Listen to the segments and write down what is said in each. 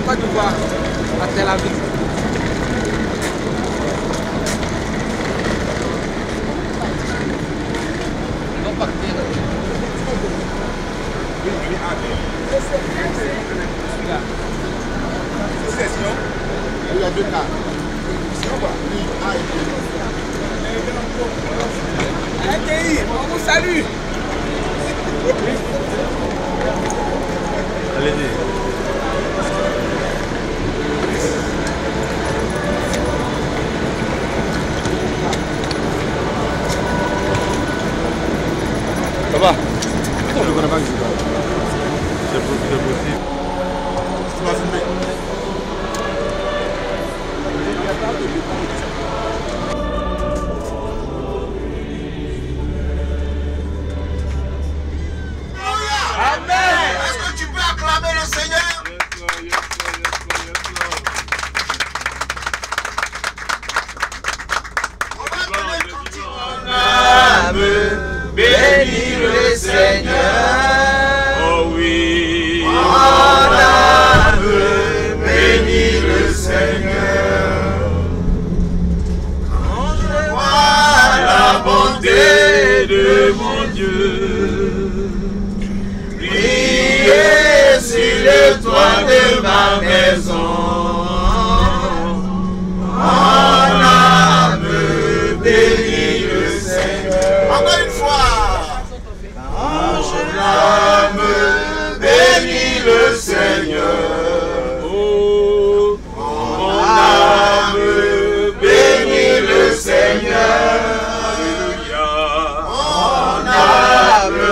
Côte d'Ivoire, à Tel Aviv. Ils vont partir. Il y a deux cas. On vous salue. Allez-y. Ça va? C'est possible. Tu vas filmer. Amen. Est-ce que tu peux acclamer le Seigneur? On va donner le cantique. Âme, bénis le Seigneur. Oh oui. Mon âme, bénis le Seigneur. Quand je vois la bonté de mon Dieu, prier sur le toit de ma maison. Mon âme, bénis le Seigneur. Encore une fois. Mon âme, bénis le Seigneur. Oh. Mon âme, bénis le Seigneur. Alléluia. Mon âme,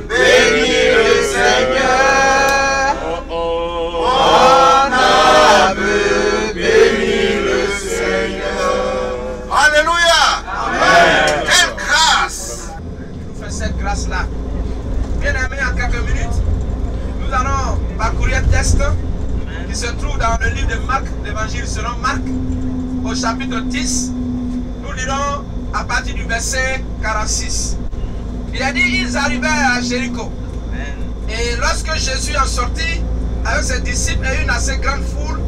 bénis le Seigneur. Oh oh. Mon âme, bénis le Seigneur. Alléluia. Amen. Quelle grâce. Nous faisons cette grâce-là. Bien aimé, en quelques minutes, nous allons parcourir un texte qui se trouve dans le livre de Marc, l'évangile selon Marc, au chapitre 10. Nous lirons à partir du verset 46. Il a dit, ils arrivèrent à Jéricho. Et lorsque Jésus en sortit avec ses disciples et une assez grande foule,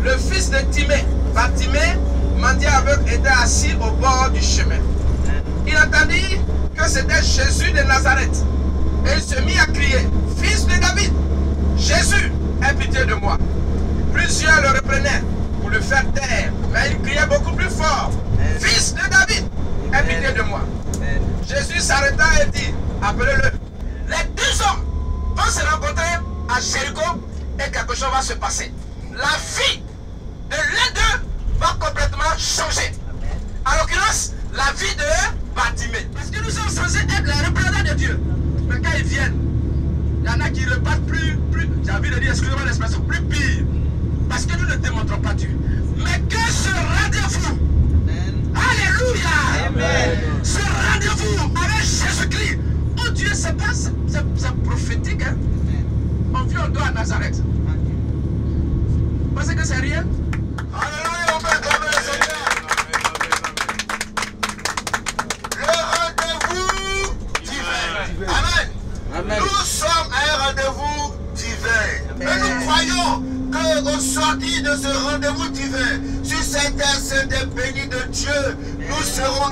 le fils de Timée, Bartimée, mendiant aveugle, était assis au bord du chemin. Il entendit que c'était Jésus de Nazareth. Et il se mit à crier, fils de David, Jésus, aie pitié de moi. Plusieurs le reprenaient pour le faire taire, mais il criait beaucoup plus fort, fils de David, aie pitié de moi. Jésus s'arrêta et dit, appelez-le. Les deux hommes vont se rencontrer à Jéricho et quelque chose va se passer. La vie de l'un d'eux va complètement changer. En l'occurrence, la vie de Bartimée. Parce que nous sommes censés être les représentants de Dieu. Mais quand ils viennent, il y en a qui repartent plus, j'ai envie de dire, excusez-moi l'expression, plus pire. Parce que nous ne démontrons pas Dieu. Mais que ce rendez-vous, alléluia, amen. Ce rendez-vous avec Jésus-Christ, oh Dieu, c'est pas, c'est prophétique. Hein? On vit au dos à Nazareth. Vous pensez que c'est rien? Alléluia, on peut acclamer le Seigneur. Le rendez-vous divin. Amen. Amen. Nous sommes à un rendez-vous divin. Mais nous croyons qu'au sortir de ce rendez-vous divin, sur cette terre sainte et bénie de Dieu, nous serons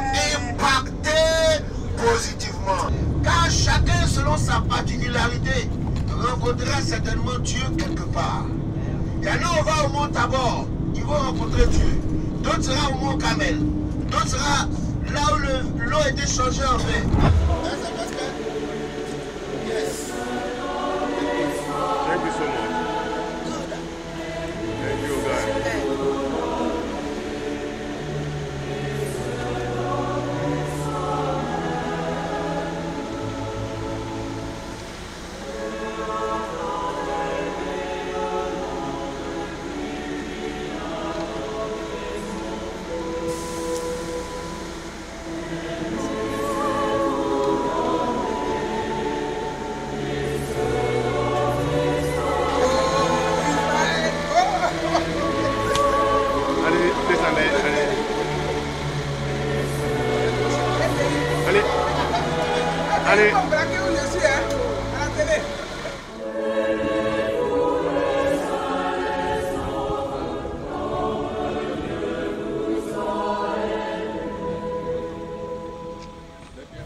impactés positivement. Car chacun, selon sa particularité, rencontrera certainement Dieu quelque part. Il y en a, on va au mont Tabor, ils vont rencontrer Dieu. D'autres sera au mont Carmel. D'autres sera là où l'eau a été changée en vin. Yes. Thank you so much. Thank you, guys. Allez.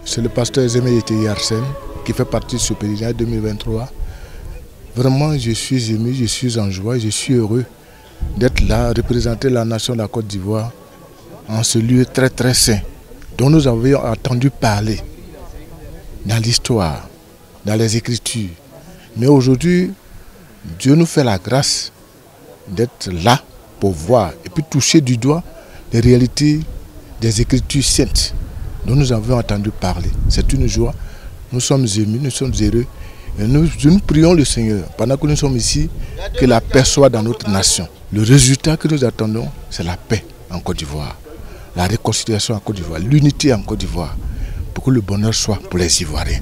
C'est le pasteur Zéméité Arsène qui fait partie de ce pèlerinage 2023. Vraiment, je suis ému, je suis en joie, je suis heureux d'être là, représenter la nation de la Côte d'Ivoire en ce lieu très très saint dont nous avions entendu parler dans l'histoire, dans les Écritures. Mais aujourd'hui, Dieu nous fait la grâce d'être là pour voir et puis toucher du doigt les réalités des Écritures saintes dont nous avions entendu parler. C'est une joie. Nous sommes émus, nous sommes heureux. Et nous prions le Seigneur, pendant que nous sommes ici, que la paix soit dans notre nation. Le résultat que nous attendons, c'est la paix en Côte d'Ivoire, la réconciliation en Côte d'Ivoire, l'unité en Côte d'Ivoire, pour que le bonheur soit pour les Ivoiriens.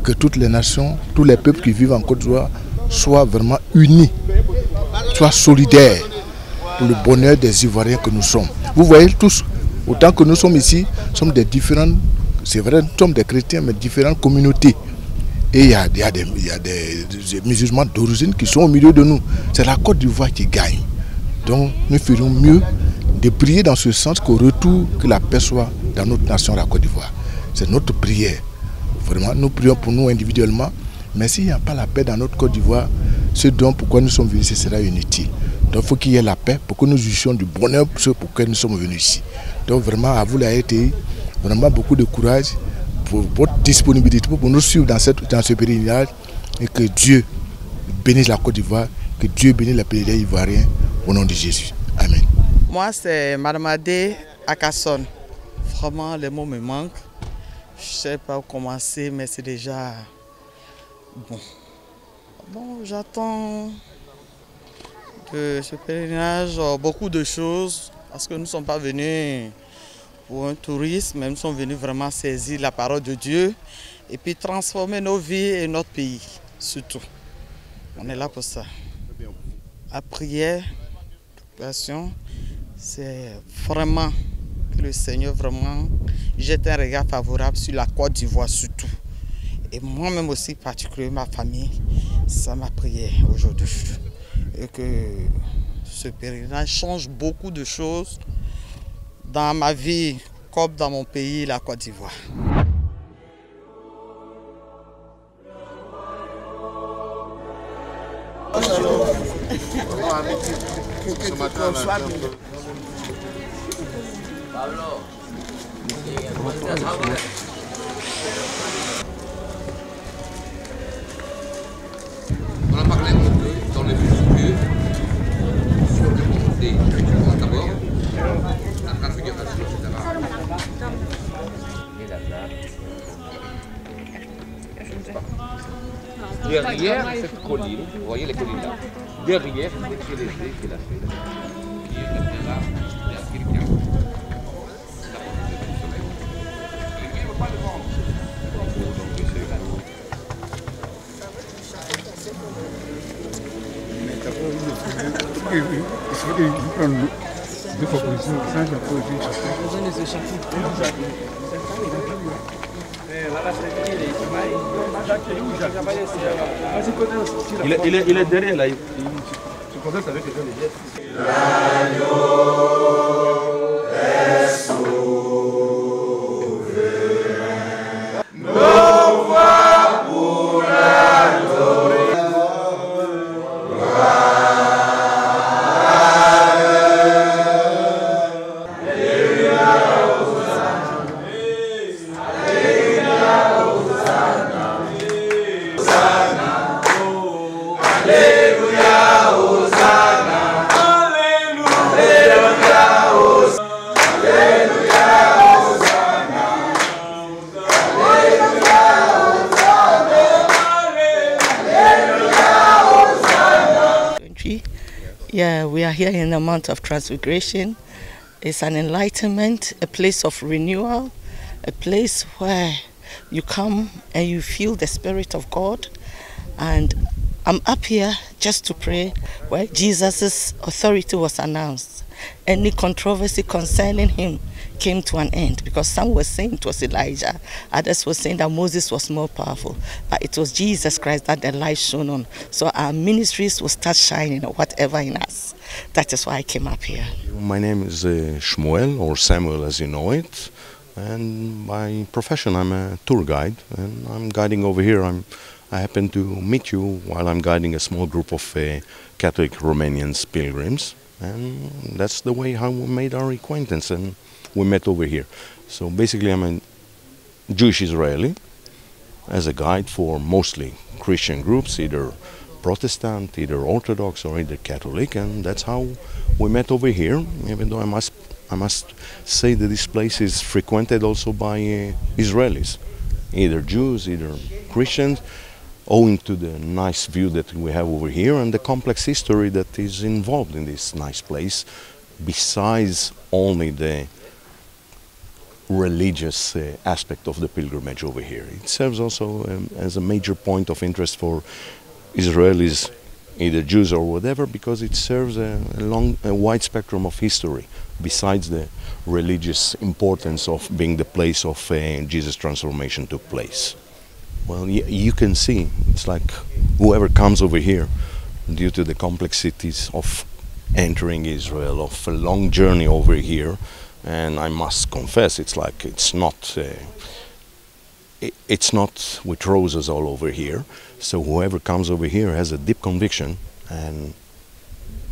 Que toutes les nations, tous les peuples qui vivent en Côte d'Ivoire soient vraiment unis, soient solidaires pour le bonheur des Ivoiriens que nous sommes. Vous voyez tous, autant que nous sommes ici, nous sommes des différentes, c'est vrai, nous sommes des chrétiens, mais différentes communautés. Et il y a des musulmans d'origine qui sont au milieu de nous. C'est la Côte d'Ivoire qui gagne. Donc nous ferions mieux de prier dans ce sens qu'au retour, que la paix soit dans notre nation, la Côte d'Ivoire. C'est notre prière. Vraiment, nous prions pour nous individuellement. Mais s'il n'y a pas la paix dans notre Côte d'Ivoire, ce dont pourquoi nous sommes venus, ce sera inutile. Donc il faut qu'il y ait la paix pour que nous jugissions du bonheur pour ce pourquoi nous sommes venus ici. Donc vraiment, à vous la RTI, vraiment beaucoup de courage pour votre disponibilité, pour nous suivre dans ce pèlerinage et que Dieu bénisse la Côte d'Ivoire, que Dieu bénisse les pèlerins ivoiriens au nom de Jésus. Amen. Moi, c'est Mme Adé Akasson. Vraiment, les mots me manquent. Je ne sais pas où commencer, mais c'est déjà bon. Bon, j'attends de ce pèlerinage beaucoup de choses parce que nous ne sommes pas venus pour un tourisme, mais nous sommes venus vraiment saisir la parole de Dieu et puis transformer nos vies et notre pays, surtout. On est là pour ça. La prière, la passion, c'est vraiment que le Seigneur vraiment jette un regard favorable sur la Côte d'Ivoire surtout. Et moi-même aussi, particulièrement ma famille, c'est ma prière aujourd'hui. Et que ce pèlerinage change beaucoup de choses dans ma vie comme dans mon pays, la Côte d'Ivoire. On a parlé un peu dans le but que sur les volontés d'abord, la transfiguration, etc. Derrière cette colline, vous voyez les collines là, derrière, c'est les qui l'a fait, qui est là, il y a quelqu'un. Il ne veut pas le vendre. Il est derrière là. Tu contactes avec les gens des jets. Yeah, we are here in the month of Transfiguration. It's an enlightenment, a place of renewal, a place where you come and you feel the Spirit of God. And I'm up here just to pray where Jesus' authority was announced. Any controversy concerning him came to an end, because some were saying it was Elijah, others were saying that Moses was more powerful, but it was Jesus Christ that the light shone on. So our ministries will start shining or whatever in us. That is why I came up here. My name is Shmuel, or Samuel as you know it, and by profession I'm a tour guide, and I'm guiding over here. I happen to meet you while I'm guiding a small group of Catholic Romanians pilgrims, and that's the way how we made our acquaintance, and we met over here. So basically I'm a Jewish Israeli as a guide for mostly Christian groups, either Protestant, either Orthodox or either Catholic, and that's how we met over here, even though I must say that this place is frequented also by Israelis, either Jews, either Christians, owing to the nice view that we have over here and the complex history that is involved in this nice place, besides only the religious aspect of the pilgrimage over here. It serves also as a major point of interest for Israelis, either Jews or whatever, because it serves a wide spectrum of history, besides the religious importance of being the place of Jesus' transformation took place. Well, you can see, it's like whoever comes over here, due to the complexities of entering Israel, of a long journey over here, and I must confess, it's like it's not with roses all over here. So whoever comes over here has a deep conviction, and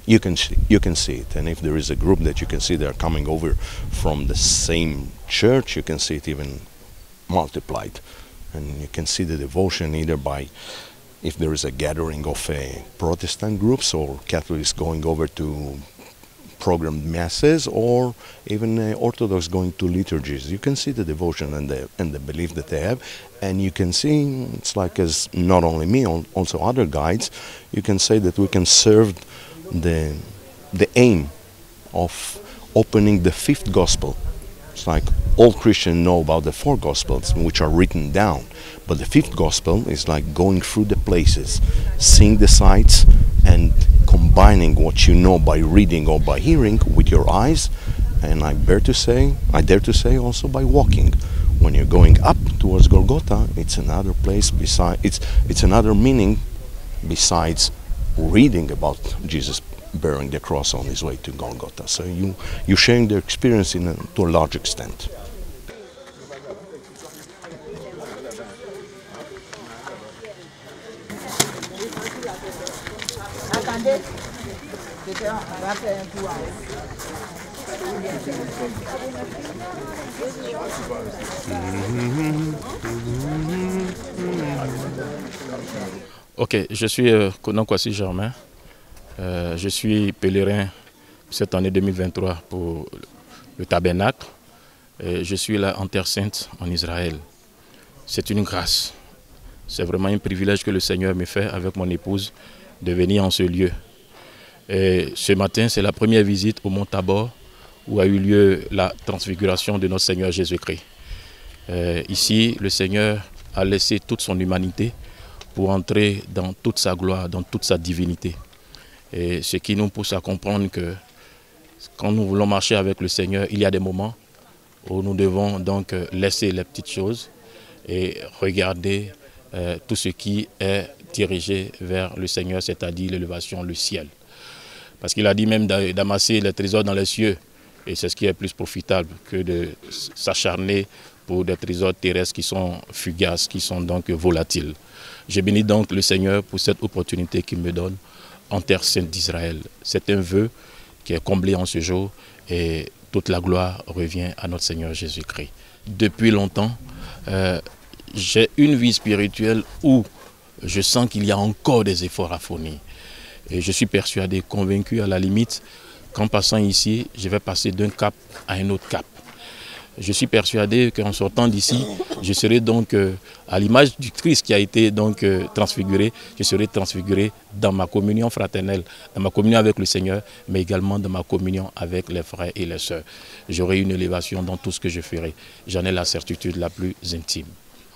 you can see it. And if there is a group that you can see they're coming over from the same church, you can see it even multiplied. And you can see the devotion either by, if there is a gathering of Protestant groups or Catholics going over to programmed masses, or even Orthodox going to liturgies. You can see the devotion and the belief that they have, and you can see, it's like, as not only me, also other guides, you can say that we can serve the aim of opening the fifth gospel. It's like all Christians know about the four gospels, which are written down, but the fifth gospel is like going through the places, seeing the sights, and combining what you know by reading or by hearing with your eyes, and I dare to say also by walking. When you're going up towards Golgotha, it's another place besides, it's another meaning besides reading about Jesus bearing the cross on his way to Golgotha. So you're sharing the experience to a large extent. Ok, je suis Konan Kwasi Germain. Je suis pèlerin cette année 2023 pour le tabernacle. Je suis là en Terre Sainte, en Israël. C'est une grâce. C'est vraiment un privilège que le Seigneur me fait avec mon épouse de venir en ce lieu. Et ce matin, c'est la première visite au Mont Tabor où a eu lieu la transfiguration de notre Seigneur Jésus-Christ. Ici, le Seigneur a laissé toute son humanité pour entrer dans toute sa gloire, dans toute sa divinité. Et ce qui nous pousse à comprendre que quand nous voulons marcher avec le Seigneur, il y a des moments où nous devons donc laisser les petites choses et regarder tout ce qui est dirigé vers le Seigneur, c'est-à-dire l'élévation, le ciel. Parce qu'il a dit même d'amasser les trésors dans les cieux, et c'est ce qui est plus profitable que de s'acharner pour des trésors terrestres qui sont fugaces, qui sont donc volatiles. Je bénis donc le Seigneur pour cette opportunité qu'il me donne en Terre Sainte d'Israël. C'est un vœu qui est comblé en ce jour, et toute la gloire revient à notre Seigneur Jésus-Christ. Depuis longtemps, j'ai une vie spirituelle où je sens qu'il y a encore des efforts à fournir. Et je suis persuadé, convaincu à la limite, qu'en passant ici, je vais passer d'un cap à un autre cap. Je suis persuadé qu'en sortant d'ici, je serai donc à l'image du Christ qui a été donc transfiguré, je serai transfiguré dans ma communion fraternelle, dans ma communion avec le Seigneur, mais également dans ma communion avec les frères et les sœurs. J'aurai une élévation dans tout ce que je ferai. J'en ai la certitude la plus intime.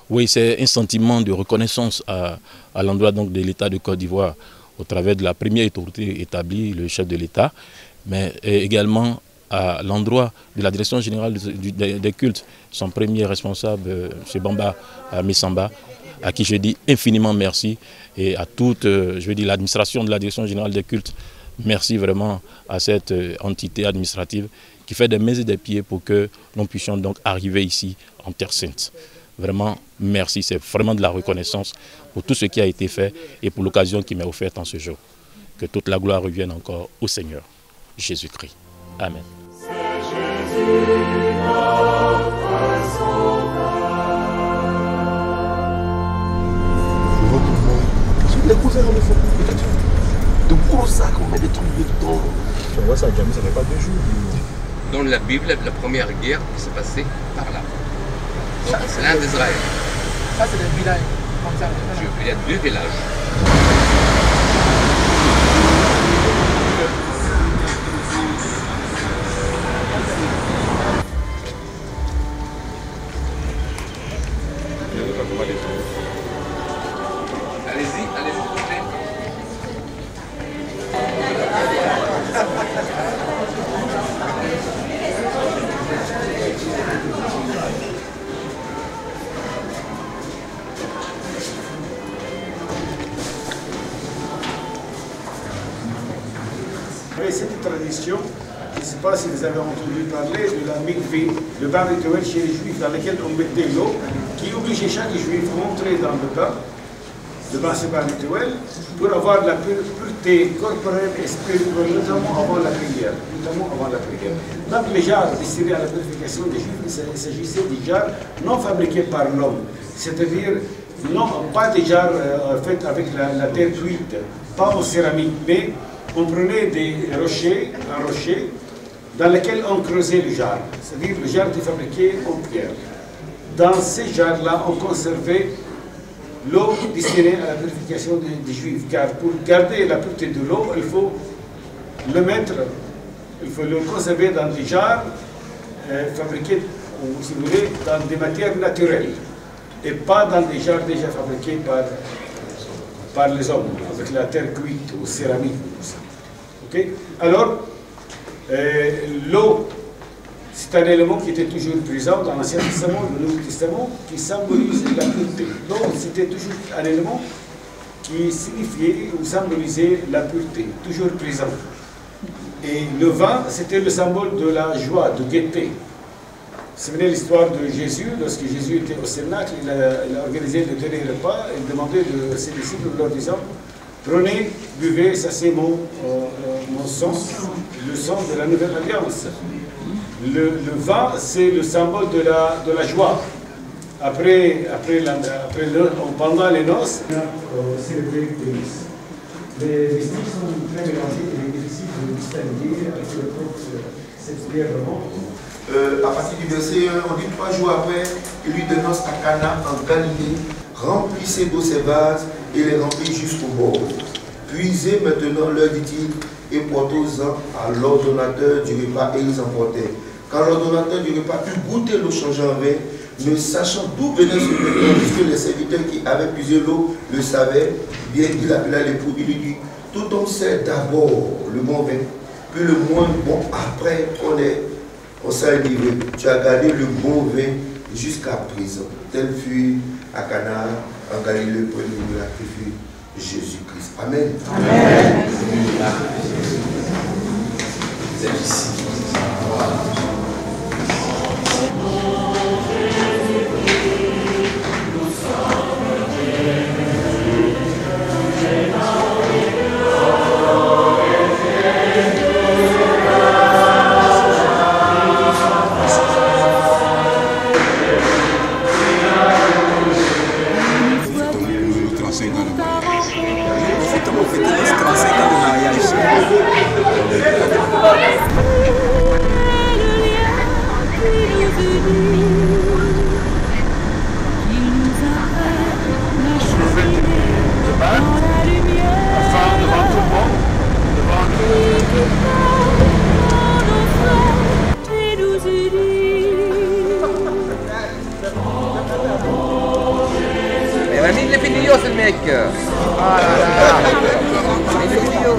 Oui, c'est un sentiment de reconnaissance à l'endroit donc de l'État de Côte d'Ivoire, au travers de la première autorité établie, le chef de l'État, mais également à l'endroit de la direction générale des cultes, son premier responsable, M. Bamba Missamba, à qui je dis infiniment merci, et à toute l'administration de la direction générale des cultes. Merci vraiment à cette entité administrative qui fait des mains et des pieds pour que nous puissions donc arriver ici en Terre Sainte. Vraiment, merci, c'est vraiment de la reconnaissance pour tout ce qui a été fait et pour l'occasion qui m'est offerte en ce jour. Que toute la gloire revienne encore au Seigneur Jésus-Christ. Amen. Les cousins me font de gros sacs, on met des trucs dedans. Tu vois ça, Jamie, ça fait pas 2 jours. Dans la Bible, la première guerre qui s'est passée par là. C'est l'Inde d'Israël. Ça, c'est des villages. Il y a 2 villages. Cette tradition, je ne sais pas si vous avez entendu parler de la mikvé, le bain rituel chez les juifs dans lequel on mettait l'eau, qui obligeait chaque juif à rentrer dans le bain, ce bain rituel, pour avoir la pureté corporelle et spirituelle, notamment avant la prière. Donc les jarres destinés à la purification des juifs, il s'agissait des jarres non fabriqués par l'homme, c'est-à-dire pas des jarres faites avec la terre cuite, pas en céramique, mais on prenait un rocher dans lequel on creusait le jarre. C'est-à-dire le jarre était fabriqué en pierre. Dans ces jarres-là, on conservait l'eau destinée à la purification des Juifs. Car pour garder la pureté de l'eau, il faut le conserver dans des jarres fabriqués, ou si vous voulez, dans des matières naturelles. Et pas dans des jarres déjà fabriqués par les hommes, avec la terre cuite ou céramique. Okay? Alors, l'eau, c'est un élément qui était toujours présent dans l'Ancien Testament et le Nouveau Testament, qui symbolise la pureté. Donc, c'était toujours un élément qui signifiait ou symbolisait la pureté, toujours présent. Et le vin, c'était le symbole de la joie, de gaieté. Vous vous souvenez l'histoire de Jésus, lorsque Jésus était au Cénacle, il a organisé le dernier repas, il demandait à ses disciples, leur disant, prenez, buvez, ça c'est mon sang, le sang de la nouvelle alliance. Le vin, c'est le symbole de la joie. Pendant les noces, on a célébré les messes. Les styles sont très mélangés et il est difficile de distinguer avec le propre cette prière vraiment. À partir du verset 1, on dit 3 jours après, il lui dénonce à Cana en Galilée, remplissez d'eau ces vases et les remplit jusqu'au bord. Puisez maintenant, leur dit-il, et portez-en à l'ordonnateur du repas, et ils emportèrent. Quand l'ordonnateur du repas eut goûté l'eau changée en vin, ne sachant d'où venait ce vin, puisque les serviteurs qui avaient puisé l'eau le savaient, bien il appela l'époux, il lui dit, tout homme sait d'abord le bon vin, puis le moins bon après on s'est livré. Tu as gardé le bon vin jusqu'à présent. Tel fut à Cana, en Galilée, le premier miracle qui fut Jésus-Christ. Amen. Amen. C'est ici. Le figlio c'est le mec. Ah là là. Le figlio.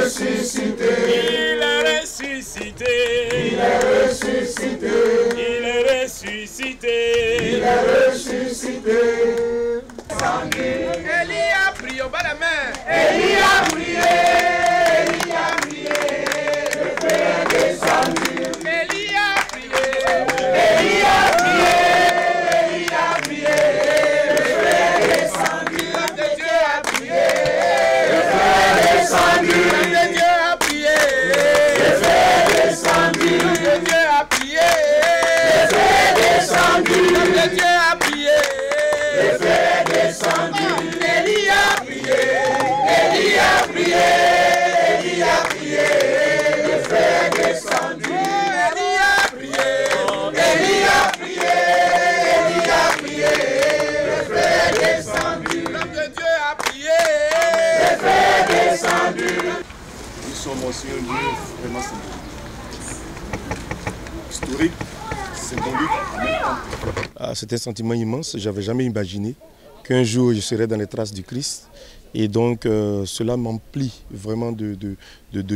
ressuscité. Il est ressuscité. Il est ressuscité. Il est ressuscité. Il est ressuscité. Il est ressuscité. Élie a prié au bas de la main. Élie a prié. Élie a prié. Le feu est descendu. Élie a prié. Élie a prié. Élie a prié. Le feu est descendu. L'homme de Dieu a prié. Le feu est descendu. L'homme de Dieu a prié. Le feu est descendu. L'homme de Dieu a prié. Le feu est descendu. L'homme de Dieu a prié. Le feu est descendu. Élie a prié. Élie a prié. Élie a prié. Le feu est descendu. Élie a prié. Élie a prié. Élie a prié. Le feu est descendu. L'homme de Dieu a prié. Le feu est descendu. Nous sommes aussi un lieu vraiment historique, symbolique en même temps. C'est un sentiment immense. Je n'avais jamais imaginé qu'un jour je serais dans les traces du Christ. Et donc cela m'emplit vraiment de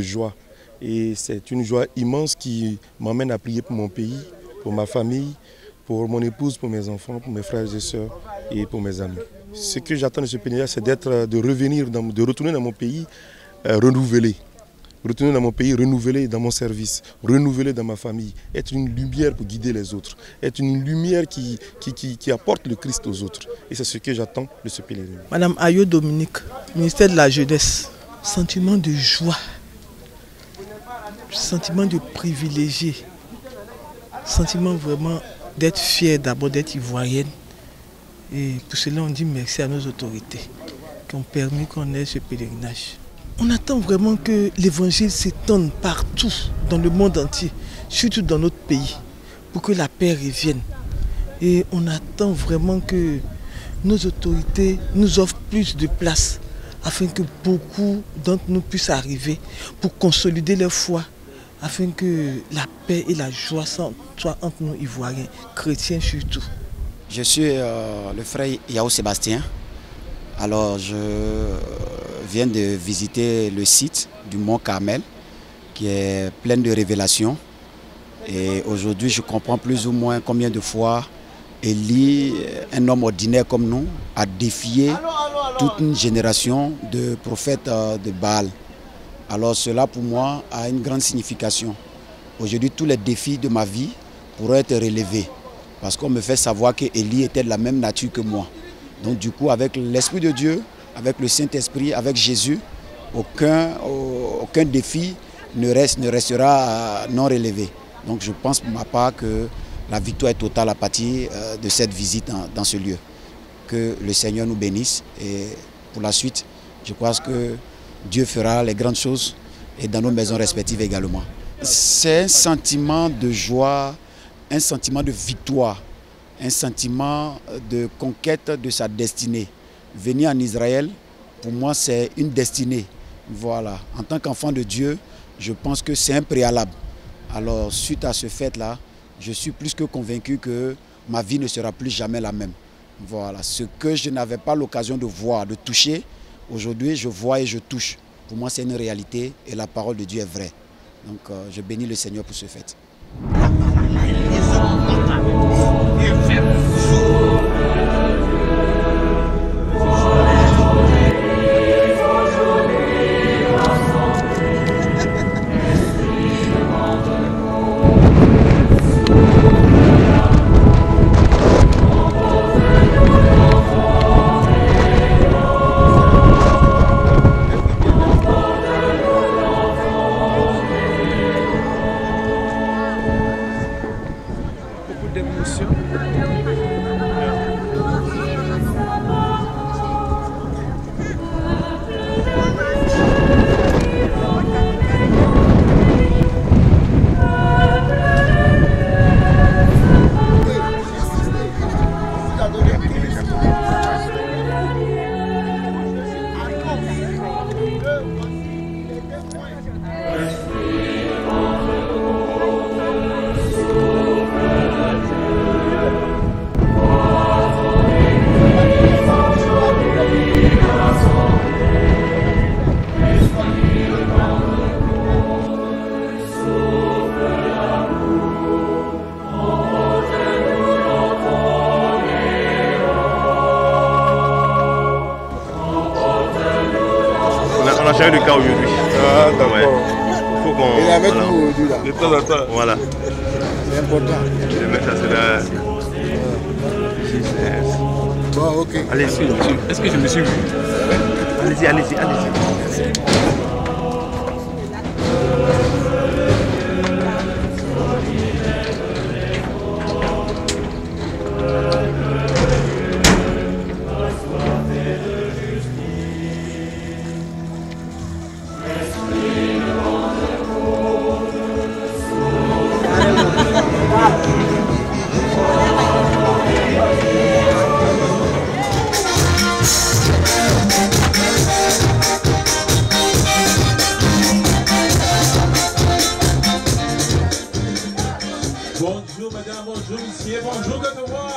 joie. Et c'est une joie immense qui m'emmène à prier pour mon pays, pour ma famille, pour mon épouse, pour mes enfants, pour mes frères et sœurs et pour mes amis. Ce que j'attends de ce pèlerinage, c'est de revenir, de retourner dans mon pays renouvelé. Retourner dans mon pays renouvelé dans mon service, renouvelé dans ma famille, être une lumière pour guider les autres, être une lumière qui apporte le Christ aux autres. Et c'est ce que j'attends de ce pèlerinage. Madame Ayo Dominique, ministère de la Jeunesse, sentiment de joie, sentiment de privilégié, sentiment vraiment d'être fière d'abord d'être ivoirienne. Et pour cela on dit merci à nos autorités qui ont permis qu'on ait ce pèlerinage. On attend vraiment que l'évangile s'étende partout dans le monde entier, surtout dans notre pays, pour que la paix revienne. Et on attend vraiment que nos autorités nous offrent plus de place afin que beaucoup d'entre nous puissent arriver pour consolider leur foi, afin que la paix et la joie soient entre nous Ivoiriens, chrétiens surtout. Je suis le frère Yao Sébastien. Alors je viens de visiter le site du Mont Carmel qui est plein de révélations. Et aujourd'hui je comprends plus ou moins combien de fois Élie, un homme ordinaire comme nous, a défié toute une génération de prophètes de Baal. Alors cela pour moi a une grande signification. Aujourd'hui tous les défis de ma vie pourront être relevés parce qu'on me fait savoir que Élie était de la même nature que moi. Donc du coup, avec l'Esprit de Dieu, avec le Saint-Esprit, avec Jésus, aucun défi ne restera non relevé. Donc je pense pour ma part que la victoire est totale à partir de cette visite dans ce lieu. Que le Seigneur nous bénisse et pour la suite, je crois que Dieu fera les grandes choses et dans nos maisons respectives également. C'est un sentiment de joie, un sentiment de victoire. Un sentiment de conquête de sa destinée. Venir en Israël, pour moi, c'est une destinée. Voilà. En tant qu'enfant de Dieu, je pense que c'est un préalable. Alors, suite à ce fait-là, je suis plus que convaincu que ma vie ne sera plus jamais la même. Voilà. Ce que je n'avais pas l'occasion de voir, de toucher, aujourd'hui, je vois et je touche. Pour moi, c'est une réalité et la parole de Dieu est vraie. Donc, je bénis le Seigneur pour ce fait. déjà eu le cas aujourd'hui. Ah, d'accord. Ouais. Faut qu'on. Il est avec voilà. vous aujourd'hui là. De temps en temps. Voilà. C'est important. Je vais mettre ça sur la. Bon, ok. Allez-y, est-ce que je me suis vu? Allez-y, allez-y, allez-y. Bonjour madame, bonjour monsieur, bonjour de te voir.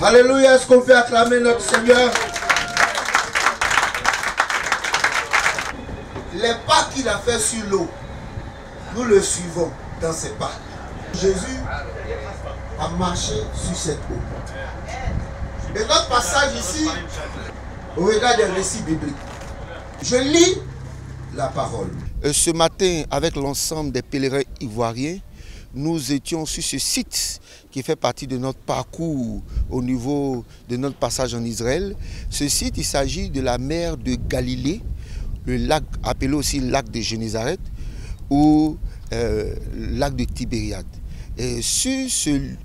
Alléluia, est-ce qu'on peut acclamer notre Seigneur? Les pas qu'il a fait sur l'eau, nous le suivons dans ses pas. Jésus a marché sur cette eau. Et notre passage ici, au regard des récits bibliques, je lis la parole. Ce matin, avec l'ensemble des pèlerins ivoiriens, nous étions sur ce site qui fait partie de notre parcours au niveau de notre passage en Israël. Ce site, il s'agit de la mer de Galilée, le lac appelé aussi lac de Génézareth ou lac de Tibériade. Et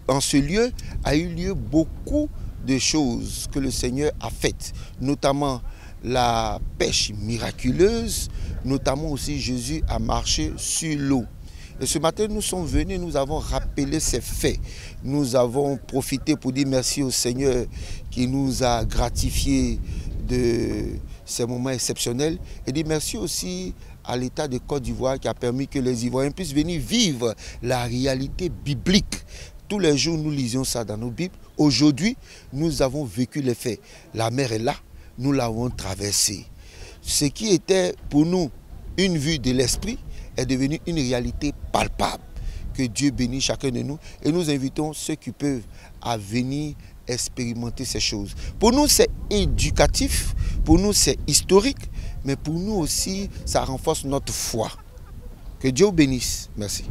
en ce lieu a eu lieu beaucoup de choses que le Seigneur a faites, notamment la pêche miraculeuse, notamment aussi Jésus a marché sur l'eau. Et ce matin, nous sommes venus, nous avons rappelé ces faits. Nous avons profité pour dire merci au Seigneur qui nous a gratifiés de ces moments exceptionnels. Et dire merci aussi à l'État de Côte d'Ivoire qui a permis que les Ivoiriens puissent venir vivre la réalité biblique. Tous les jours, nous lisions ça dans nos Bibles. Aujourd'hui, nous avons vécu les faits. La mer est là, nous l'avons traversée. Ce qui était pour nous une vue de l'esprit est devenu une réalité palpable. Que Dieu bénisse chacun de nous et nous invitons ceux qui peuvent à venir expérimenter ces choses. Pour nous, c'est éducatif, pour nous, c'est historique, mais pour nous aussi, ça renforce notre foi. Que Dieu bénisse. Merci.